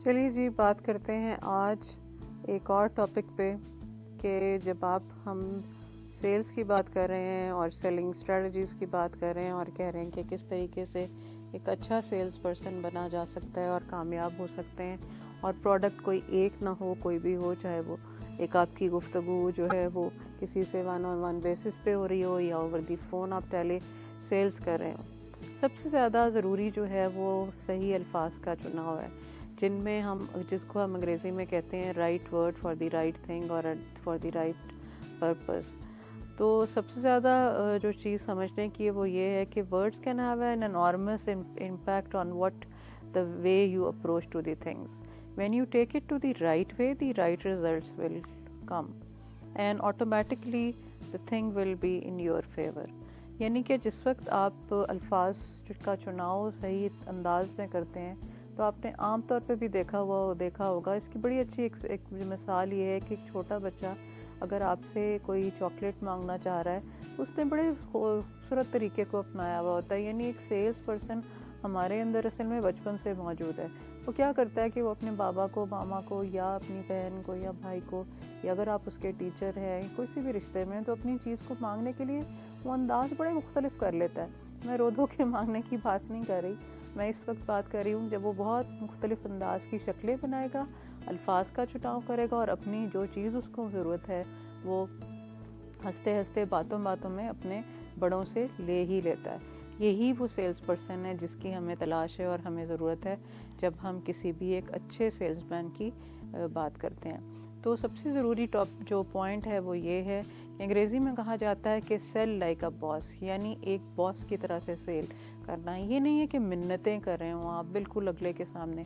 چلیے جی بات کرتے ہیں آج ایک اور ٹاپک پہ کہ جب ہم سیلز کی بات کر رہے ہیں اور سیلنگ اسٹریٹجیز کی بات کر رہے ہیں اور کہہ رہے ہیں کہ کس طریقے سے ایک اچھا سیلز پرسن بنا جا سکتا ہے اور کامیاب ہو سکتے ہیں، اور پروڈکٹ کوئی ایک نہ ہو، کوئی بھی ہو، چاہے وہ ایک آپ کی گفتگو جو ہے وہ کسی سے 1-on-1 بیسس پہ ہو رہی ہو یا اوور دی فون آپ ٹیلی سیلز کر رہے ہو، سب سے زیادہ ضروری جو ہے وہ صحیح الفاظ کا چناؤ ہے، جس کو ہم انگریزی میں کہتے ہیں right word for the right thing اور فار دی رائٹ پرپز۔ تو سب سے زیادہ جو چیز سمجھنے کی وہ یہ ہے کہ words can have an enormous impact on what the way you approach to the things. When you take it to the right way, the right results will come and automatically the thing will be in your favor. یعنی کہ جس وقت آپ الفاظ کا چناؤ صحیح انداز میں کرتے ہیں تو آپ نے عام طور پہ بھی دیکھا ہوگا، اس کی بڑی اچھی ایک مثال یہ ہے کہ ایک چھوٹا بچہ اگر آپ سے کوئی چاکلیٹ مانگنا چاہ رہا ہے تو اس نے بڑے خوبصورت طریقے کو اپنایا ہوا ہوتا ہے، یعنی ایک سیلز پرسن ہمارے اندر اصل میں بچپن سے موجود ہے۔ وہ کیا کرتا ہے کہ وہ اپنے بابا کو، ماما کو یا اپنی بہن کو یا بھائی کو، یا اگر آپ اس کے ٹیچر ہیں کسی بھی رشتے میں، تو اپنی چیز کو مانگنے کے لیے وہ انداز بڑے مختلف کر لیتا ہے۔ میں رو دھو کے مانگنے کی بات نہیں کر رہی، میں اس وقت بات کر رہی ہوں جب وہ بہت مختلف انداز کی شکلیں بنائے گا، الفاظ کا چناؤ کرے گا اور اپنی جو چیز اس کو ضرورت ہے وہ ہنستے ہنستے باتوں میں اپنے بڑوں سے لے ہی لیتا ہے۔ یہی وہ سیلز پرسن ہے جس کی ہمیں تلاش ہے اور ہمیں ضرورت ہے جب ہم کسی بھی ایک اچھے سیلز مین کی بات کرتے ہیں۔ تو سب سے ضروری جو پوائنٹ ہے وہ یہ ہے، انگریزی میں کہا جاتا ہے کہ سیل لائک اے باس، یعنی ایک باس کی طرح سے سیل کرنا ہے۔ یہ نہیں ہے کہ منتیں کر رہے ہوں آپ بالکل اگلے کے سامنے،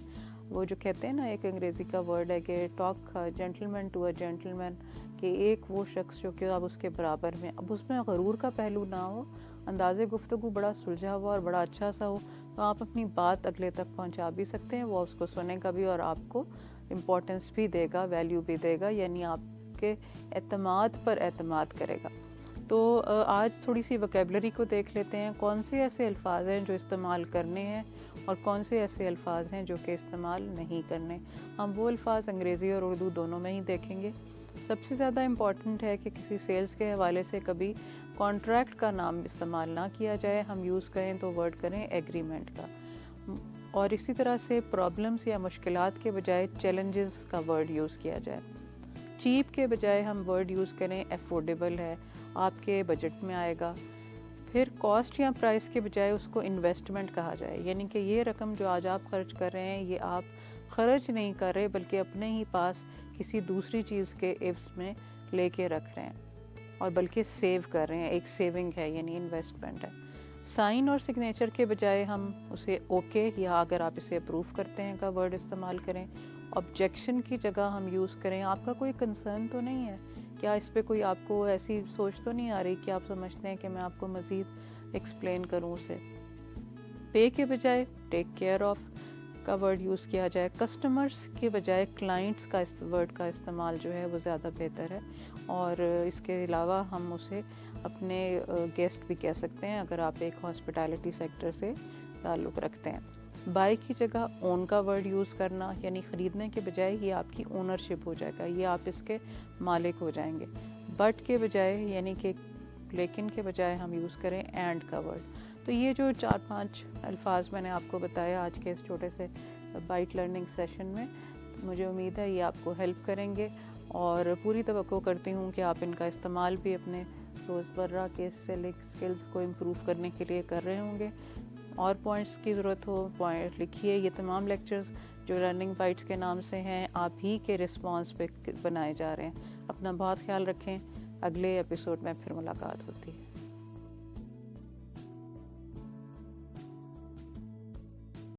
وہ جو کہتے ہیں نا، ایک انگریزی کا ورڈ ہے کہ talk gentle to a gentleman, کہ ایک وہ شخص جو کہ اب اس کے برابر میں، اب اس میں غرور کا پہلو نہ ہو، انداز گفتگو بڑا سلجھا ہوا اور بڑا اچھا سا ہو، تو آپ اپنی بات اگلے تک پہنچا بھی سکتے ہیں، وہ اس کو سنے گا بھی اور آپ کو امپورٹنس بھی دے گا، ویلیو بھی دے گا، یعنی آپ کے اعتماد پر اعتماد کرے گا۔ تو آج تھوڑی سی وکیبلری کو دیکھ لیتے ہیں، کون سے ایسے الفاظ ہیں جو استعمال کرنے ہیں اور کون سے ایسے الفاظ ہیں جو کہ استعمال نہیں کرنے۔ ہم وہ الفاظ انگریزی اور اردو دونوں میں ہی دیکھیں گے۔ سب سے زیادہ امپورٹنٹ ہے کہ کسی سیلز کے حوالے سے کبھی کانٹریکٹ کا نام استعمال نہ کیا جائے، ہم یوز کریں تو ورڈ کریں ایگریمنٹ کا، اور اسی طرح سے پرابلمز یا مشکلات کے بجائے چیلنجز کا ورڈ یوز کیا جائے۔ چیپ کے بجائے ہم ورڈ یوز کریں افورڈیبل ہے، آپ کے بجٹ میں آئے گا۔ پھر کاسٹ یا پرائس کے بجائے اس کو انویسٹمنٹ کہا جائے، یعنی کہ یہ رقم جو آج آپ خرچ کر رہے ہیں یہ آپ خرچ نہیں کر رہے بلکہ اپنے ہی پاس کسی دوسری چیز کے عوض میں لے کے رکھ رہے ہیں، اور بلکہ سیو کر رہے ہیں، ایک سیونگ ہے یعنی انویسٹمنٹ ہے۔ سائن اور سگنیچر کے بجائے ہم اسے اوکے یا اگر آپ اسے اپروو کرتے ہیں کا ورڈ استعمال کریں۔ آبجیکشن کی جگہ ہم یوز کریں آپ کا کوئی کنسرن تو نہیں ہے، کیا اس پہ کوئی آپ کو ایسی سوچ تو نہیں آ رہی کہ آپ سمجھتے ہیں کہ میں آپ کو مزید ایکسپلین کروں اسے۔ پے کے بجائے ٹیک کیئر آف کا ورڈ یوز کیا جائے۔ کسٹمرز کے بجائے کلائنٹس کا ورڈ کا استعمال جو ہے وہ زیادہ بہتر ہے، اور اس کے علاوہ ہم اسے اپنے گیسٹ بھی کہہ سکتے ہیں اگر آپ ایک ہاسپٹیلٹی سیکٹر سے تعلق رکھتے ہیں۔ بائی کی جگہ اون کا ورڈ یوز کرنا، یعنی خریدنے کے بجائے یہ آپ کی اونرشپ ہو جائے گا، یہ آپ اس کے مالک ہو جائیں گے۔ بٹ کے بجائے یعنی کہ لیکن کے بجائے ہم یوز کریں اینڈ کا ورڈ۔ تو یہ جو 4-5 الفاظ میں نے آپ کو بتایا آج کے اس چھوٹے سے بائٹ لرننگ سیشن میں، مجھے امید ہے یہ آپ کو ہیلپ کریں گے، اور پوری توقع کرتی ہوں کہ آپ ان کا استعمال بھی اپنے روزمرہ کے سیلنگ سکلز کو امپروو کرنے کے لیے کر رہے ہوں گے۔ اور پوائنٹس کی ضرورت ہو پوائنٹ لکھیے۔ یہ تمام لیکچرز جو لرننگ بائٹس کے نام سے ہیں آپ ہی کے رسپانس پہ بنائے جا رہے ہیں۔ اپنا بہت خیال رکھیں، اگلے ایپیسوڈ میں پھر ملاقات ہوتی ہے۔